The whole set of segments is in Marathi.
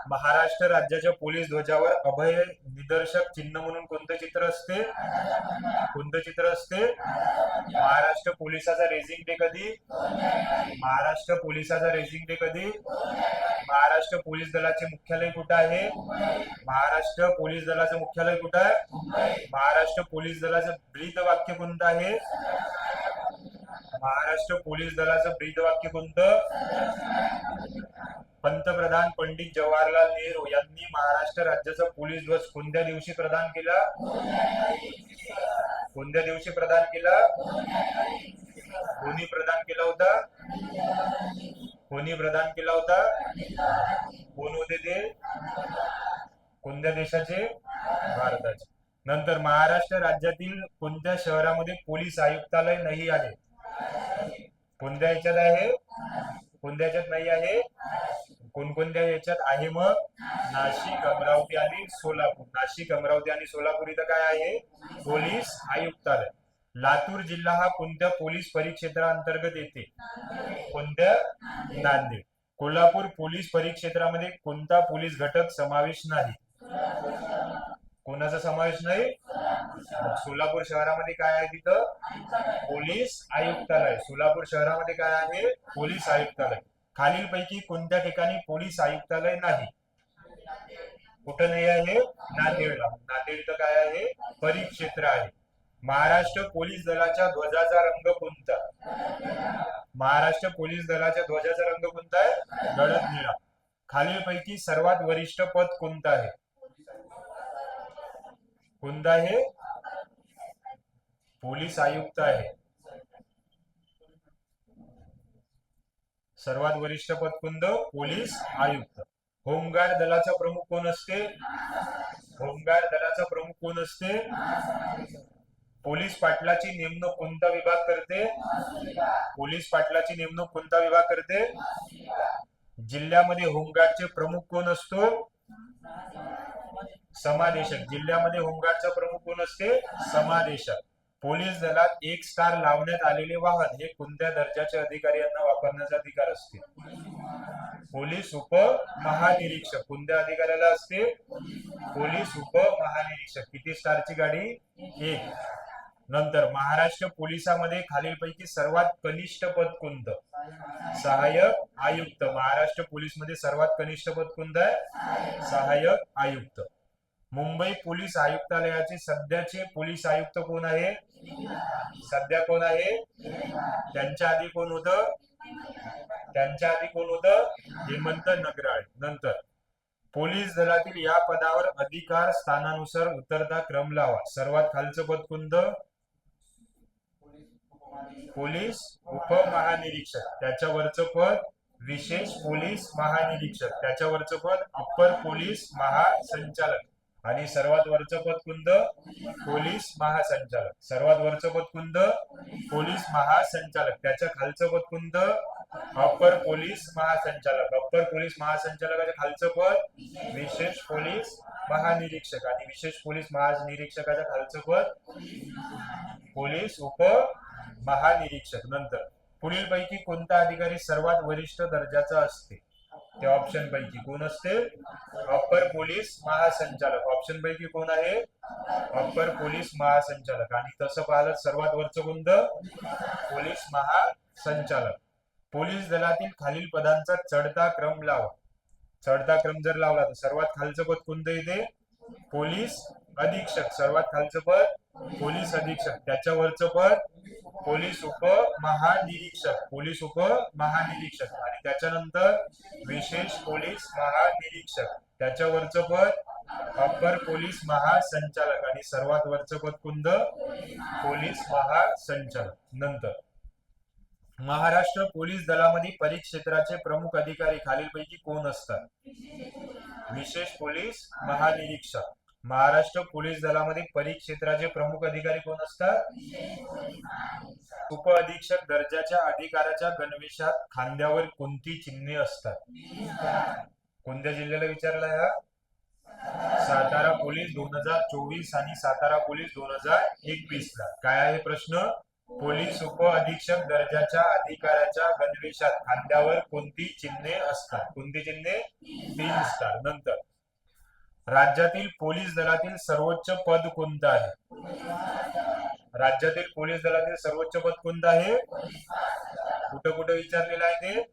महाराष्ट्र राज्याच्या पोलीस ध्वजावर अभय निदर्शक चिन्ह म्हणून कोणतं चित्र असते? कोणतं चित्र असते? महाराष्ट्र पोलिसाचा रेझिंग डे कधी? महाराष्ट्र पोलिसाचा रेझिंग डे कधी? महाराष्ट्र पोलीस दलाचे मुख्यालय कुठे आहे? महाराष्ट्र पोलीस दलाचं मुख्यालय कुठे आहे? महाराष्ट्र पोलीस दलाचं ब्रीद वाक्य कोणतं आहे? महाराष्ट्र पोलीस दलाचं ब्रीद वाक्य कोणतं? पंतप्रधान पंडित जवाहरलाल नेहरू यांनी महाराष्ट्र राज्याचा पोलीस ध्वज कोणत्या दिवशी प्रदान केला? कोणत्या दिवशी प्रदान केला? कोणी प्रदान केला होता? कोणी प्रदान केला होता? कोण होते ते? कोणत्या देशाचे? भारताचे. नंतर महाराष्ट्र राज्यातील कोणत्या शहरामध्ये पोलीस आयुक्तालय नाही आहे? कोणत्या याच्यात आहे? कोणत्या याच्यात नाही आहे? कोणकोणत्या याच्यात आहे मग? नाशिक, अमरावती आणि सोलापूर. नाशिक, अमरावती आणि सोलापूर इथं काय आहे? पोलीस आयुक्तालय. लातूर जिल्हा हा कोणत्या पोलीस परिक्षेत्रांतर्गत येते? कोणत्या? नांदेड. कोल्हापूर पोलीस परिक्षेत्रामध्ये कोणता पोलीस घटक समावेश नाही? कोणाचा समावेश नाही? सोलापूर शहरामध्ये काय आहे? तिथं पोलीस आयुक्तालय. सोलापूर शहरामध्ये काय आहे? पोलीस आयुक्तालय. खालीलपैकी कोणत्या ठिकाणी पोलीस आयुक्तालय नाही? कुठं नाही आहे? नांदेडला. नांदेड इथं काय आहे? परिक्षेत्र आहे. महाराष्ट्र पोलीस दलाच्या ध्वजाचा रंग कोणता? महाराष्ट्र पोलीस दलाच्या ध्वजाचा रंग कोणता आहे? गडद निळा. खालीलपैकी सर्वात वरिष्ठ पद कोणतं आहे? कोणतं आहे? पोलीस आयुक्त आहे. सर्वात वरिष्ठ पद कोणतं? पोलीस आयुक्त. होमगार्ड दलाचा प्रमुख कोण असते? होमगार्ड दलाचा प्रमुख कोण असते? पोलीस पाटलाची नेमणूक कोणता विभाग करते? पोलीस पाटलाची नेमणूक कोणता विभाग करते? जिल्ह्यामध्ये होमगार्डचे प्रमुख कोण असतो? समादेशक. जिल्ह्यामध्ये होमगार्डचा प्रमुख कोण असते? समादेशक. पोलीस दलात एक स्टार लावण्यात आलेले वाहन हे कोणत्या दर्जाच्या अधिकारी यांना वापरण्याचा अधिकार असते? पोलीस उप महानिरीक्षक. कोणत्या अधिकाऱ्याला असते? पोलीस उप महानिरीक्षक. किती स्टारची गाडी? एक. नंतर महाराष्ट्र पोलिसामध्ये खालीलपैकी सर्वात कनिष्ठ पद कोणतं? सहाय्यक आयुक्त. महाराष्ट्र पोलीस मध्ये सर्वात कनिष्ठ पद कोणतं आहे? सहाय्यक आयुक्त. मुंबई पोलीस आयुक्तालयाचे सध्याचे पोलीस आयुक्त कोण आहे? सध्या कोण आहे? त्यांच्या आधी कोण होतं? त्यांच्या आधी कोण होतं? हेमंत नगराळे. नंतर पोलीस दलातील या पदावर अधिकार स्थानानुसार उतरता क्रम लावा. सर्वात खालचं पद कोणतं? पोलीस उपमहानिरीक्षक. त्याच्यावरचं पद विशेष पोलीस महानिरीक्षक. त्याच्यावरचं पद अप्पर पोलीस महासंचालक. आणि सर्वात वरचं पद कोणतं? पोलीस महासंचालक. सर्वात वरचं पद कोणतं? पोलीस महासंचालक. त्याच्या खालचं पद कोणतं? अप्पर पोलीस महासंचालक. अप्पर पोलीस महासंचालकाच्या खालचं पद विशेष पोलीस महानिरीक्षक. आणि विशेष पोलीस महानिरीक्षकाच्या खालचं पद पोलीस उप महानिरीक्षक. नंतर पुढील पैकी कोणता अधिकारी सर्वात वरिष्ठ दर्जाचा असते? त्या ऑप्शन पैकी कोण असते? अप्पर पोलीस महासंचालक. ऑप्शन पैकी कोण आहे? अप्पर पोलीस महासंचालक. आणि तसं पाहिलं सर्वात वरचं कोणतं? पोलीस महासंचालक. पोलीस दलातील खालील पदांचा चढता क्रम लावा. चढता क्रम जर लावला तर सर्वात खालचं पद कोणतं येते? पोलीस अधीक्षक. सर्वात खालचं पद पोलीस अधीक्षक. त्याच्यावरचं पद पोलीस उप महानिरीक्षक. पोलीस उप महानिरीक्षक. आणि त्याच्यानंतर विशेष पोलीस महानिरीक्षक. त्याच्यावरचं पद अप्पर पोलीस महासंचालक. आणि सर्वात वरचं पद कोणतं? पोलीस महासंचालक. नंतर महाराष्ट्र पोलीस दलामध्ये परिक्षेत्राचे प्रमुख अधिकारी खालीलपैकी कोण असतात? विशेष पोलीस महानिरीक्षक. महाराष्ट्र पोलीस दलामध्ये परिक्षेत्राचे प्रमुख अधिकारी कोण असतात? उप अधीक्षक दर्जाच्या अधिकाऱ्याच्या गणवेशात खांद्यावर कोणती चिन्हे असतात? कोणत्या जिल्ह्याला विचारला या? सातारा पोलीस 2024 आणि सातारा पोलीस 2021 ला. काय आहे प्रश्न? पोलीस उप अधीक्षक दर्जाच्या अधिकाऱ्याच्या गणवेशात खांद्यावर कोणती चिन्हे असतात? कोणती चिन्हे? 3 स्टार. नंतर राज्यातील पोलीस दलातील सर्वोच्च पद कोणतं आहे? राज्यातील पोलीस दलातील सर्वोच्च पद कोणतं आहे? कुठं कुठं विचारलेलं आहे ते?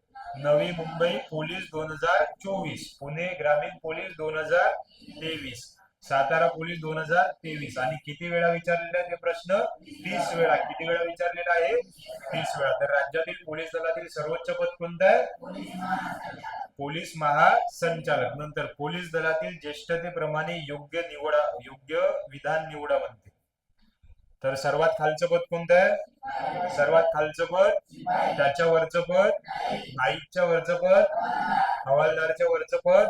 नवी मुंबई पोलीस 2024, पुणे ग्रामीण पोलीस 2023, सातारा पोलीस 2023. आणि किती वेळा विचारलेला आहे ते प्रश्न? 30 वेळा. किती वेळा विचारलेला आहे? 30 वेळा. तर राज्यातील पोलीस दलातील सर्वोच्च पद कोणतं आहे? पोलीस महासंचालक. नंतर पोलीस दलातील ज्येष्ठतेप्रमाणे योग्य विधान निवडा म्हणते. तर सर्वात खालचं पद कोणतं आहे? सर्वात खालचं पद, त्याच्या वरचं पद, नाईकच्या वरचं पद, हवालदारच्या वरचं पद.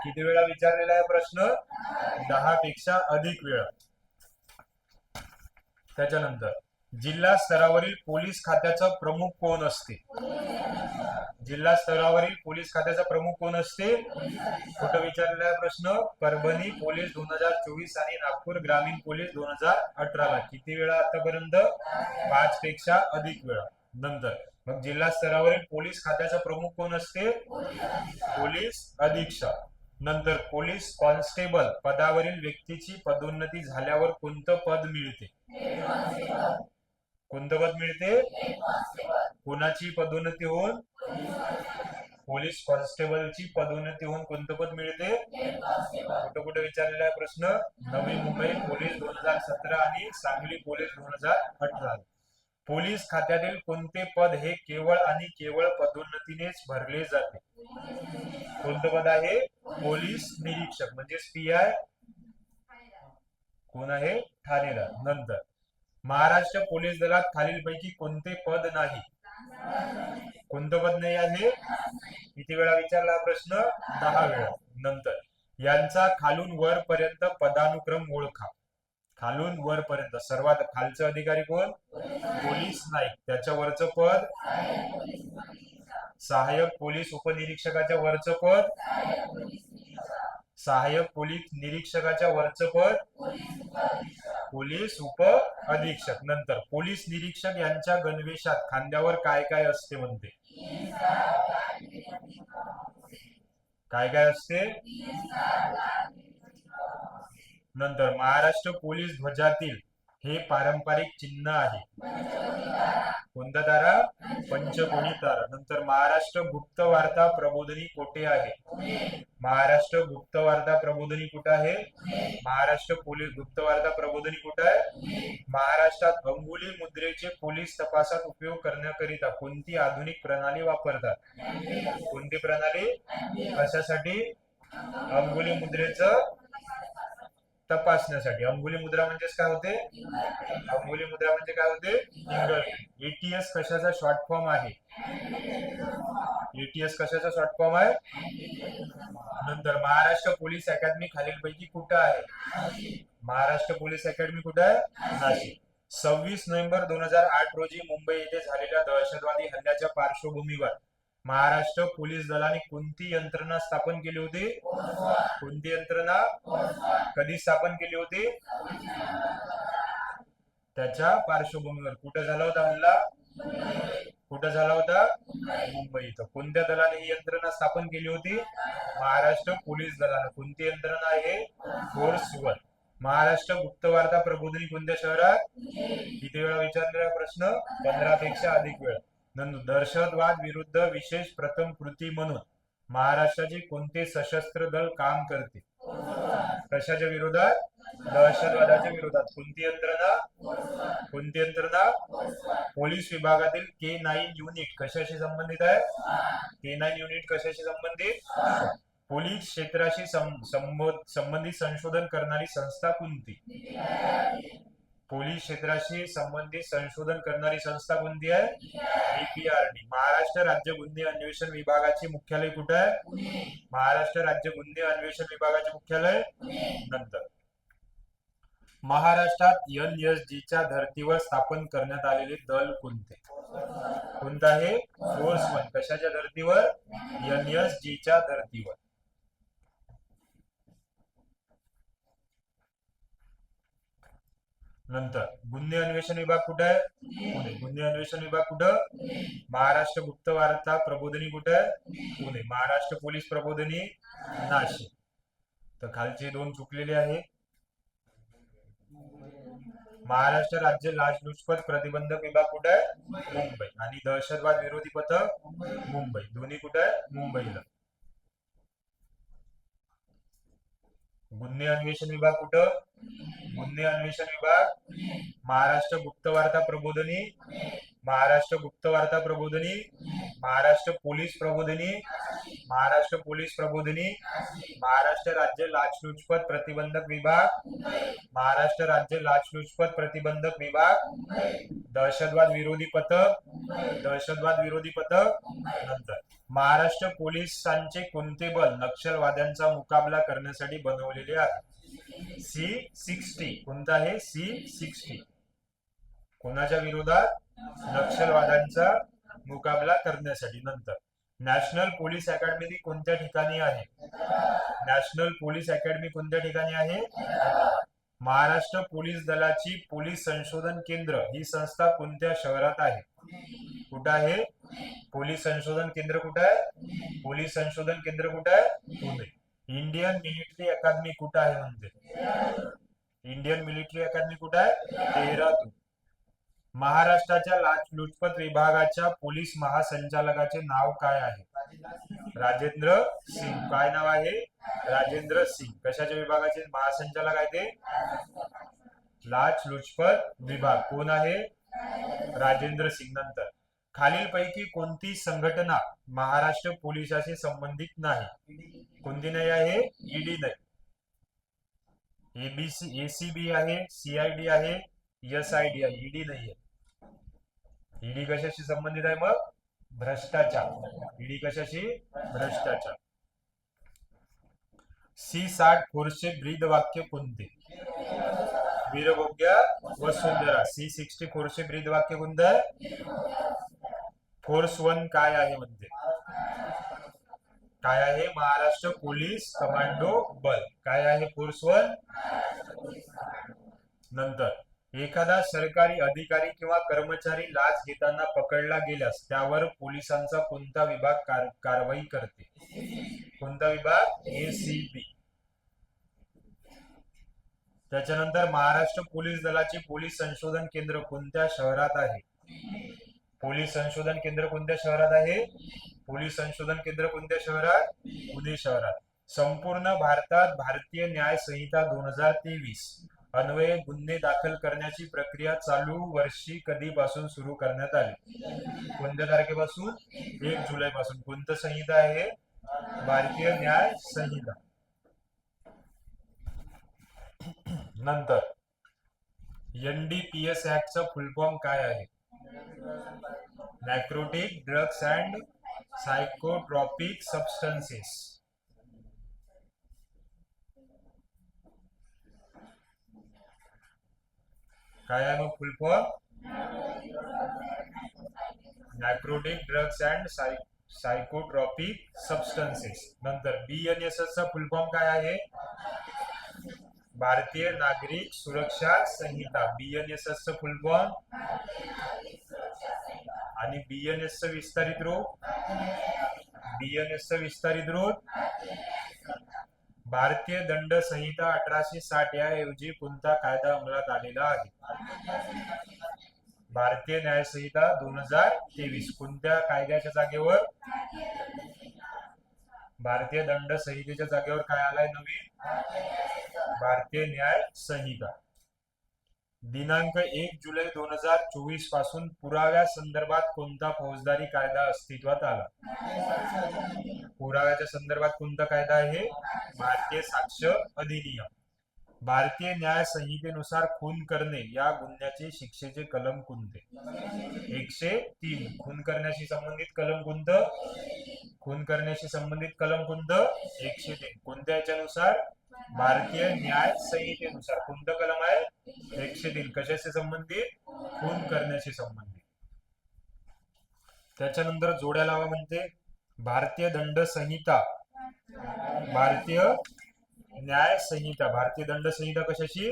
किती वेळा विचारलेला आहे प्रश्न? 10 पेक्षा अधिक वेळा. त्याच्यानंतर जिल्हा स्तरावरील पोलीस खात्याचा प्रमुख कोण असते? जिल्हा स्तरावरील पोलीस खात्याचा प्रमुख कोण असते? कुठं विचारलेला आहे प्रश्न? परभणी पोलीस 2024 आणि नागपूर ग्रामीण पोलीस 2018 ला. किती वेळा आतापर्यंत? 5 पेक्षा अधिक वेळा. नंतर मग जिल्हा स्तरावरील पोलीस खात्याचा प्रमुख कोण असते? पोलीस अधीक्षक. नंतर पोलीस कॉन्स्टेबल पदावरील व्यक्तीची पदोन्नती झाल्यावर कोणतं पद मिळते? कोणतं पद मिळते? कोणाची पदोन्नती होऊन? पोलीस कॉन्स्टेबलची पदोन्नती होऊन कोणतं पद मिळते? कुठं कुठं विचारलेला आहे प्रश्न? नवी मुंबई पोलीस 2017 आणि सांगली पोलीस 2018. पोलीस खात्यातील कोणते पद हे केवळ आणि केवळ पदोन्नतीनेच भरले जाते? कोणतं पद आहे? पोलीस निरीक्षक. म्हणजे PI कोण आहे? ठाणेदार. नंतर महाराष्ट्र पोलीस दलात खालीलपैकी कोणते पद नाही? कोणतं पद नाही आहे? किती वेळा विचारला प्रश्न? 10 वेळा. नंतर यांचा खालून वरपर्यंत पदानुक्रम ओळखा. खालून वरपर्यंत सर्वात खालचा अधिकारी कोण? पोलीस नाईक. त्याच्या वरचं पद? सहाय्यक पोलीस उपनिरीक्षकाच्या वरचं पद? सहाय्यक पोलीस निरीक्षकाच्या वरचं पद? पोलीस उप अधीक्षक. नंतर पोलीस निरीक्षक यांच्या गणवेशात खांद्यावर काय काय असते म्हणते? काय काय असते? नंतर महाराष्ट्र पोलीस ध्वजातील हे पारंपरिक चिन्ह आहे. कोणता तारा? पंचकोनी तारा. नंतर महाराष्ट्र गुप्त वार्ता प्रबोधिनी कोठे आहे? महाराष्ट्र गुप्त वार्ता प्रबोधिनी कुठे आहे? महाराष्ट्र पोलीस गुप्त वार्ता प्रबोधिनी कुठे आहे? महाराष्ट्रात अंगुली मुद्रेचे पोलीस तपासात उपयोग करण्याकरिता कोणती आधुनिक प्रणाली वापरतात? कोणती प्रणाली? कशासाठी? अंगुली मुद्रेचं तपासण्यासाठी. अंगुली मुद्रा म्हणजे काय होते? अंगुली मुद्रा म्हणजे काय होते? ATS कशाचा शॉर्ट फॉर्म आहे? ATS कशाचा शॉर्ट फॉर्म आहे? नंतर महाराष्ट्र पोलीस अकादमी खालीलपैकी कुठे आहे? महाराष्ट्र पोलीस अकादमी कुठे आहे? नाशिक. 26 नोव्हेंबर 2008 रोजी मुंबई येथे झालेल्या दहशतवादी हल्ल्याच्या पार्श्वभूमीवर महाराष्ट्र पोलीस दलाने कोणती यंत्रणा स्थापन केली होती? कोणती यंत्रणा? कधी स्थापन केली होती? त्याच्या पार्श्वभूमीवर. कुठे झाला होता हल्ला? कुठे झाला होता? मुंबई इथं. कोणत्या दलाने ही यंत्रणा स्थापन केली होती? महाराष्ट्र पोलीस दलाने. कोणती यंत्रणा आहे? फोर्स 1. महाराष्ट्र गुप्त वार्ता प्रबोधिनी कोणत्या शहरात? किती वेळा विचारलेला प्रश्न? 15 पेक्षा अधिक वेळा. दहशतवाद विरुद्ध विशेष प्रथम कृती म्हणून महाराष्ट्राचे कोणते सशस्त्र दल काम करते? कशाच्या विरोधात? दहशतवादाच्या विरोधात. कोणती यंत्रणा? कोणती यंत्रणा? पोलीस विभागातील K9 युनिट कशाशी संबंधित आहे? K9 युनिट कशाशी संबंधित? पोलीस क्षेत्राशी संबंधित संशोधन करणारी संस्था कोणती? पोलीस क्षेत्राशी संबंधित संशोधन करणारी संस्था कोणती आहे? APRD. महाराष्ट्र राज्य गुन्हे अन्वेषण विभागाचे मुख्यालय कुठे आहे? महाराष्ट्र राज्य गुन्हे अन्वेषण विभागाचे मुख्यालय? नंतर महाराष्ट्रात NSG च्या धर्तीवर स्थापन करण्यात आलेले दल कोणते? कोणतं आहे? फोर्स 1. कशाच्या धर्तीवर? NSG च्या धर्तीवर. नंतर गुन्हे अन्वेषण विभाग कुठे आहे? पुणे. गुन्हे अन्वेषण विभाग कुठं? महाराष्ट्र गुप्त वार्ता प्रबोधिनी कुठे आहे? पुणे. महाराष्ट्र पोलीस प्रबोधिनी नाशिक. तर खालचे दोन चुकलेले आहे. महाराष्ट्र राज्य लाचलुचपत प्रतिबंधक विभाग कुठे आहे? मुंबई. आणि दहशतवाद विरोधी पथक मुंबई. दोन्ही कुठे आहे? मुंबईला. गुन्हे अन्वेषण विभाग कुठं? गुन्हे अन्वेषण विभाग महाराष्ट्र गुप्त वार्ता प्रबोधिनी, महाराष्ट्र गुप्त वार्ता प्रबोधिनी, महाराष्ट्र पोलीस प्रबोधिनी, महाराष्ट्र पोलीस प्रबोधिनी, महाराष्ट्र राज्य लाचलुचपत प्रतिबंधक विभाग, महाराष्ट्र राज्य लाचलुचपत प्रतिबंधक विभाग, दहशतवाद विरोधी पथक, दहशतवाद विरोधी पथक. नंतर महाराष्ट्र पोलिसांचे कोणते बल नक्षलवाद्यांचा मुकाबला करण्यासाठी बनवलेले आहे? C-60. कोणता आहे? C-60. कोणाच्या विरोधात? नक्षलवाद्यांचा मुकाबला करण्यासाठी. नंतर नॅशनल पोलीस अकॅडमी कोणत्या ठिकाणी आहे? नॅशनल पोलीस अकॅडमी कोणत्या ठिकाणी आहे? महाराष्ट्र पोलीस दलाची पोलीस संशोधन केंद्र ही संस्था कोणत्या शहरात आहे? कुठं आहे? पोलीस संशोधन केंद्र कुठं आहे? पोलीस संशोधन केंद्र कुठं आहे? पुणे. इंडियन मिलिटरी अकादमी कुठं आहे म्हणते? इंडियन मिलिटरी अकादमी कुठं आहे? देहरादून. महाराष्ट्राच्या लाचलुचपत विभागाच्या पोलीस महासंचालकाचे नाव काय आहे? राजेंद्र सिंग. काय नाव आहे? राजेंद्र सिंग. कशाच्या विभागाचे महासंचालक आहे ते? लाचलुचपत विभाग. कोण आहे? राजेंद्र सिंग. नंतर खालीलपैकी कोणती संघटना महाराष्ट्र पोलिसाशी संबंधित नाही? कोणती नाही आहे? ईडी नाही. एसीबी आहे, सीआयडी आहे, एसआयडी आहे. ईडी नाही आहे. ईडी कशाशी संबंधित आहे मग? भ्रष्टाचार. ईडी कशाशी? भ्रष्टाचार. C-60 फोर्सचे ब्रीद वाक्य कोणते? वीरभोग्य वसुंधरा. C-60 फोर्सचे ब्रीद वाक्य कोणतं आहे? फोर्स 1 काय आहे म्हणते? काय आहे? महाराष्ट्र पोलीस कमांडो बल. काय आहे फोर्स 1? नंतर एखादा सरकारी अधिकारी किंवा कर्मचारी लाच घेताना पकडला गेल्यास त्यावर पोलिसांचा कोणता विभाग कारवाई करते? कोणता विभाग? एसीबी. त्याच्यानंतर महाराष्ट्र पोलीस दलाचे पोलीस संशोधन केंद्र कोणत्या शहरात आहे? पोलीस संशोधन केंद्र कोणत्या शहरात आहे? पोलीस संशोधन केंद्र कोणत्या शहरात? पुणे शहरात. संपूर्ण भारतात भारतीय न्याय संहिता 2023 अन्वये गुन्हे दाखल करण्याची प्रक्रिया चालू वर्षी कधीपासून सुरू करण्यात आली? कोणत्या तारखेपासून? 1 जुलैपासून. कोणतं संहिता आहे? भारतीय न्याय संहिता. नंतर NDPS ऍक्टचा फुल फॉर्म काय आहे? Narcotic drugs and psychotropic substances. काय आहे मग full form? Narcotic drugs and psychotropic substances. नंतर BNSS चा फुल फॉर्म काय आहे? भारतीय नागरिक सुरक्षा संहिता. BNSS चा फुल फॉर्म. आणि BNS चं विस्तारित रूप? BNS चं विस्तारित रूप भारतीय दंड संहिता 1860 याऐवजी कोणता कायदा अंमलात आलेला आहे? भारतीय न्याय संहिता 2023. कोणत्या कायद्याच्या जागेवर? भारतीय दंड संहितेच्या जागेवर काय आलाय नवीन? भारतीय न्याय संहिता. दिनांक 1 जुलै 2024 पासून पुराव्या संदर्भात कोणता फौजदारी कायदा अस्तित्वात आला? पुराव्याच्या संदर्भात कोणता कायदा आहे? भारतीय साक्ष अधिनियम. भारतीय न्याय संहितेनुसार खून करणे या गुन्ह्याचे शिक्षेचे कलम कोणते? 103. खून करण्याशी संबंधित कलम कोणतं? खून करण्याशी संबंधित कलम कोणतं? 103. कोणत्या याच्यानुसार? भारतीय न्याय संहितेनुसार. कोणतं कलम आहे? 103. कशाशी संबंधित? खून करण्याशी संबंधित. त्याच्यानंतर जोड्या लावा म्हणते. भारतीय दंड संहिता, भारतीय न्याय संहिता. भारतीय दंड संहिता कशाशी?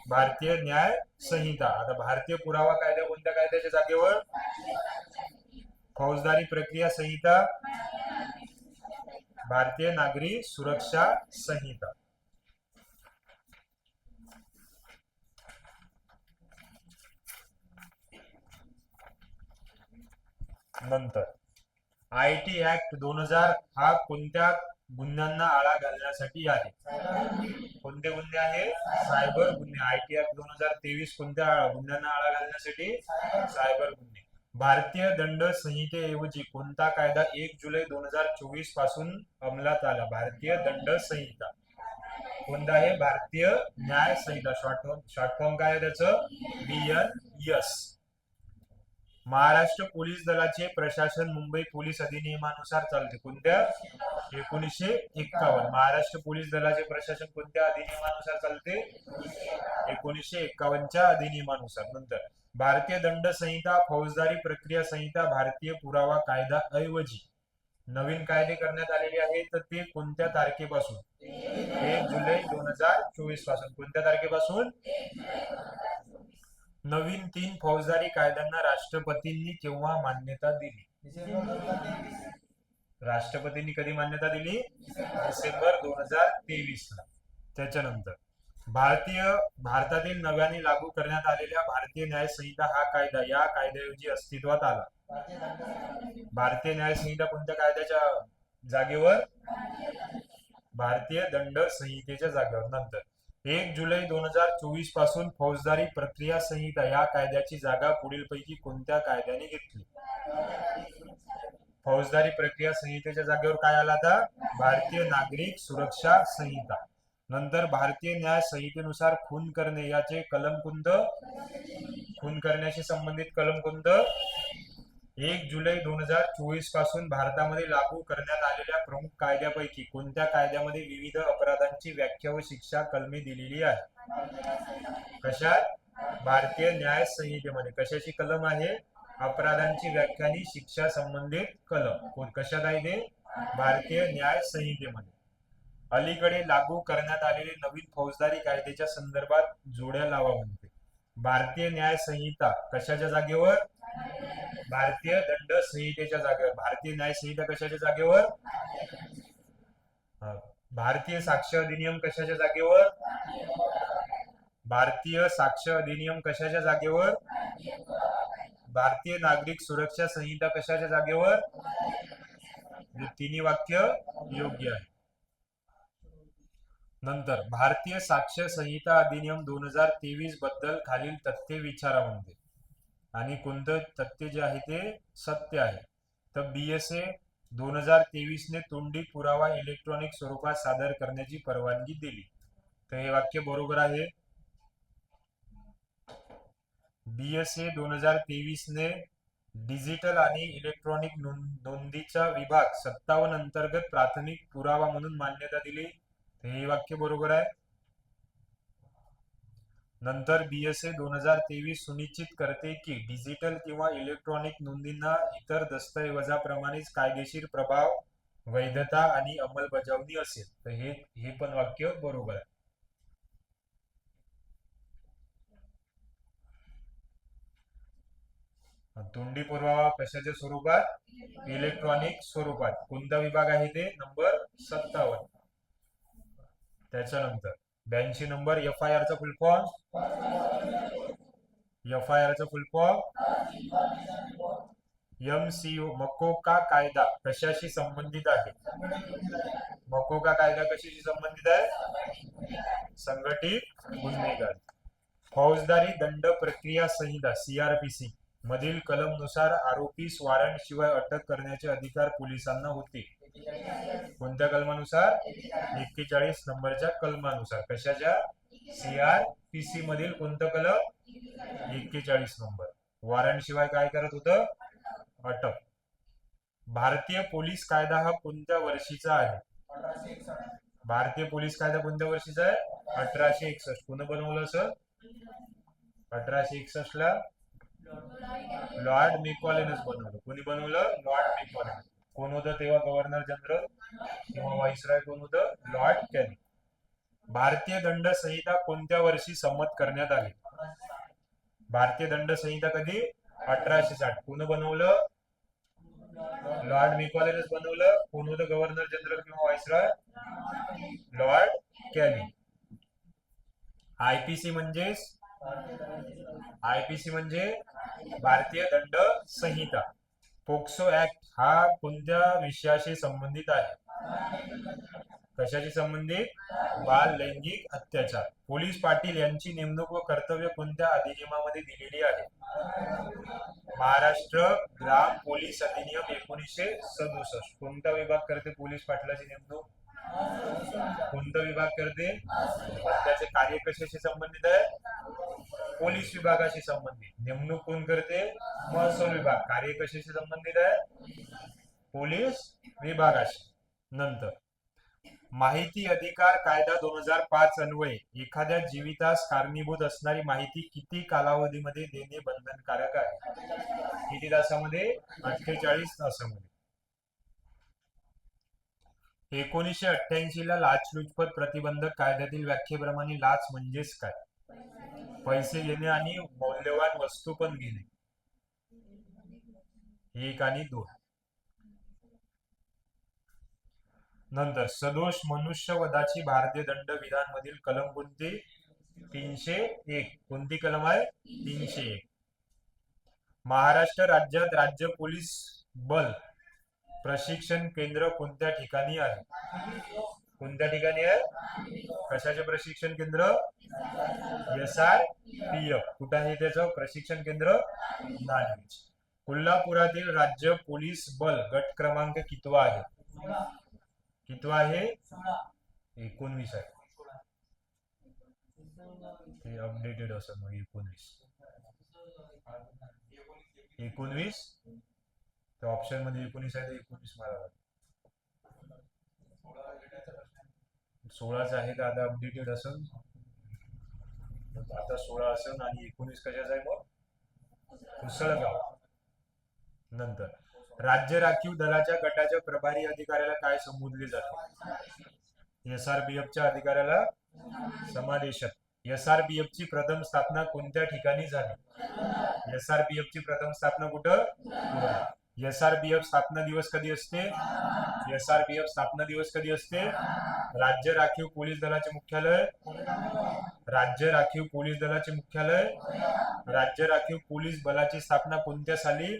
भारतीय न्याय संहिता. आता भारतीय पुरावा कायदा कोणत्या कायद्याच्या जागेवर? फौजदारी प्रक्रिया संहिता, भारतीय नागरी सुरक्षा संहिता. नंतर आयटी ऍक्ट 2000 हा कोणत्या गुन्ह्यांना आळा घालण्यासाठी आहे? कोणते गुन्हे आहे? सायबर गुन्हे. आयटी ऍक्ट 2023 कोणत्या गुन्ह्यांना आळा घालण्यासाठी? सायबर गुन्हे. भारतीय दंड संहितेऐवजी कोणता कायदा 1 जुलै 2024 पासून अंमलात आला? भारतीय दंड संहिता. कोणता आहे? भारतीय न्याय संहिता. शॉर्ट फॉर्म काय आहे त्याचं? BNS. महाराष्ट्र पोलीस दलाचे प्रशासन मुंबई पोलीस अधिनियमानुसार चालते. कोणत्या? 1951. महाराष्ट्र पोलीस दलाचे प्रशासन कोणत्या अधिनियमानुसार चालते? 1951च्या अधिनियमानुसार. नंतर भारतीय दंड संहिता, फौजदारी प्रक्रिया संहिता, भारतीय पुरावा कायदा ऐवजी नवीन कायदे करण्यात आलेले आहेत. तर ते कोणत्या तारखेपासून? 1 जुलै 2024 पासून. कोणत्या तारखेपासून? नवीन 3 फौजदारी कायद्यांना राष्ट्रपतींनी केव्हा मान्यता दिली? राष्ट्रपतींनी कधी मान्यता दिली? डिसेंबर 2023 ला. त्याच्यानंतर भारतातील नव्याने लागू करण्यात आलेल्या भारतीय न्याय संहिता हा कायदा या कायद्याऐवजी अस्तित्वात आला. भारतीय न्याय संहिता कोणत्या कायद्याच्या जागेवर? भारतीय दंड संहितेच्या जागेवर. नंतर 1 जुलै 2024 पासून फौजदारी प्रक्रिया संहिता या कायद्याची जागा पुढीलपैकी कोणत्या कायद्याने घेतली? फौजदारी प्रक्रिया संहितेच्या जागेवर काय आला था? भारतीय नागरिक सुरक्षा संहिता. नंतर भारतीय न्याय संहितेनुसार खून करणे याचे कलम कोणतं? खून करण्याशी संबंधित कलम कोणतं? 1 जुलै 2024 पासून भारतामध्ये लागू करण्यात आलेल्या प्रमुख कायद्यापैकी कोणत्या कायद्यामध्ये विविध अपराधांची व्याख्या व शिक्षा कलमे दिलेली आहे? कशात? भारतीय न्याय संहितेमध्ये. कशाची कलम आहे? अपराधांची व्याख्या आणि शिक्षा संबंधित कलम. कशात आहे ते? भारतीय न्याय संहितेमध्ये. अलीकडे लागू करण्यात आलेले नवीन फौजदारी कायद्याच्या संदर्भात जोड्या लावा म्हणते. भारतीय न्याय संहिता कशाच्या जागेवर? भारतीय दंड संहितेच्या जागेवर. भारतीय न्याय संहिता कशाच्या जागेवर? भारतीय साक्ष अधिनियम कशाच्या जागेवर? भारतीय साक्ष अधिनियम कशाच्या जागेवर? भारतीय नागरिक सुरक्षा संहिता कशाच्या जागेवर? तिन्ही वाक्य योग्य आहे. नंतर भारतीय साक्ष संहिता अधिनियम 2023 बद्दल खालील तथ्य विचारा म्हणते. आणि कोणतं तथ्य जे आहे ते सत्य आहे? तर BSA 2023 ने तोंडी पुरावा इलेक्ट्रॉनिक स्वरूपात सादर करण्याची परवानगी दिली. तर हे वाक्य बरोबर आहे. BSA 2023 ने डिजिटल आणि इलेक्ट्रॉनिक नोंदीचा विभाग 57 अंतर्गत प्राथमिक पुरावा म्हणून मान्यता दिली. हे वाक्य बरोबर आहे. नंतर BSA 2023 सुनिश्चित करते की डिजिटल किंवा इलेक्ट्रॉनिक नोंदींना इतर दस्तऐवजाप्रमाणेच कायदेशीर प्रभाव, वैधता आणि अंमलबजावणी असेल. तर हे पण वाक्य बरोबर आहे. तोंडी पुरावा कशाच्या स्वरूपात? इलेक्ट्रॉनिक स्वरूपात. कोणता विभाग आहे ते? नंबर 57. त्याच्यानंतर 82 नंबर FIR चा फुल फॉर्म. FIR चा फुल फॉर्म MCO. मकोका कायदा कशाशी संबंधित आहे? मकोका कायदा कशाशी संबंधित आहे? संघटित गुन्हेगारी. फौजदारी दंड प्रक्रिया संहिता CRPC मधील कलम नुसार आरोपीस वॉरंट शिवाय अटक करण्याचे अधिकार पोलिसांना होते. कोणत्या कलमानुसार? 41 नंबरच्या कलमानुसार. कशाच्या? CRPC मधील कोणतं कलम? 41 नंबर. वॉरंट शिवाय काय करत होतं? अटक. भारतीय पोलीस कायदा हा कोणत्या वर्षीचा आहे? भारतीय पोलीस कायदा कोणत्या वर्षीचा आहे? 1861. कोण बनवलं सर? 1861 ला लॉर्ड मेकॉलेनच बनवलं. कोणी बनवलं? लॉर्ड मेकॉलेन. कोण होतं तेव्हा गव्हर्नर जनरल किंवा व्हाईसरॉय? कोण होतं? Lord Canning. भारतीय दंड संहिता कोणत्या वर्षी संमत करण्यात आली? भारतीय दंड संहिता कधी? 1860. कोण बनवलं? लॉर्ड मेकॉलेनच बनवलं. कोण होतं गव्हर्नर जनरल किंवा व्हाईसरॉय? Lord Canning. आयपीसी म्हणजे भारतीय दंड संहिता. पोक्सो ऍक्ट हा कोणत्या विषयाशी संबंधित आहे? कशाशी संबंधित? बाल लैंगिक अत्याचार. पोलीस पाटील यांची नेमणूक व कर्तव्य कोणत्या अधिनियमामध्ये दिलेली आहे? महाराष्ट्र ग्राम पोलीस अधिनियम 1967. कोणता विभाग करते पोलीस पाटलाची नेमणूक? कोणता विभाग करते? त्याचे कार्य कशाशी संबंधित आहे? पोलीस विभागाशी संबंधित. नेमणूक कोण करते? महसूल विभाग. कार्य कशाशी संबंधित आहे? पोलीस विभागाशी. नंतर माहिती अधिकार कायदा 2005 अन्वये एखाद्या जीवितास कारणीभूत असणारी माहिती किती कालावधीमध्ये देणे बंधनकारक आहे? किती तासामध्ये? 48 तासामध्ये. 1988 ला लाचलुचपत प्रतिबंधक कायद्यातील व्याख्येप्रमाणे लाच म्हणजेच काय? पैसे घेणे आणि मौल्यवान वस्तू पण घेणे. 1 आणि 2. नंतर सदोष मनुष्यवधाची भारतीय दंड विधान मधील कलम कोणती? 301. कोणती कलम आहे? 301. महाराष्ट्र राज्यात राज्य पोलीस बल प्रशिक्षण केंद्र कोणत्या ठिकाणी आहे? कोणत्या ठिकाणी आहे? कशाचे प्रशिक्षण केंद्र? SRPF. कुठे आहे त्याचं प्रशिक्षण केंद्र? नांदेड. कोल्हापुरातील राज्य पोलीस बल गट क्रमांक कितवा आहे? कितवा आहे? 19 आहे. ते अपडेटेड असं मग 19 तर ऑप्शन मध्ये 19 आहे तर 19 मारा. 16च आहे का आता अपडेटेड असेल? आता 16 असेल आणि 19 कशाचा आहे मग? कुसळगाव. नंतर राज्य राखीव दलाच्या गटाच्या प्रभारी अधिकाऱ्याला काय संबोधले जाते? SRPF च्या अधिकाऱ्याला समादेशक. SRPF ची प्रथम स्थापना कोणत्या ठिकाणी झाली? SRPF ची प्रथम स्थापना कुठं? SRPF स्थापना दिवस कधी असते? SRPF स्थापना दिवस कधी असते? राज्य राखीव पोलीस दलाचे मुख्यालय. राज्य राखीव पोलीस दलाचे मुख्यालय. राज्य राखीव पोलीस बलाची स्थापना कोणत्या साली?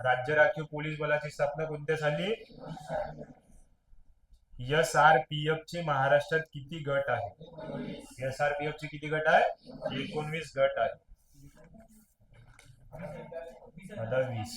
राज्य राखीव पोलीस बलाची स्थापना कोणत्या साली? SRPF चे महाराष्ट्रात किती गट आहे? SRPF चे किती गट आहे? 19 गट आहे. आता 20.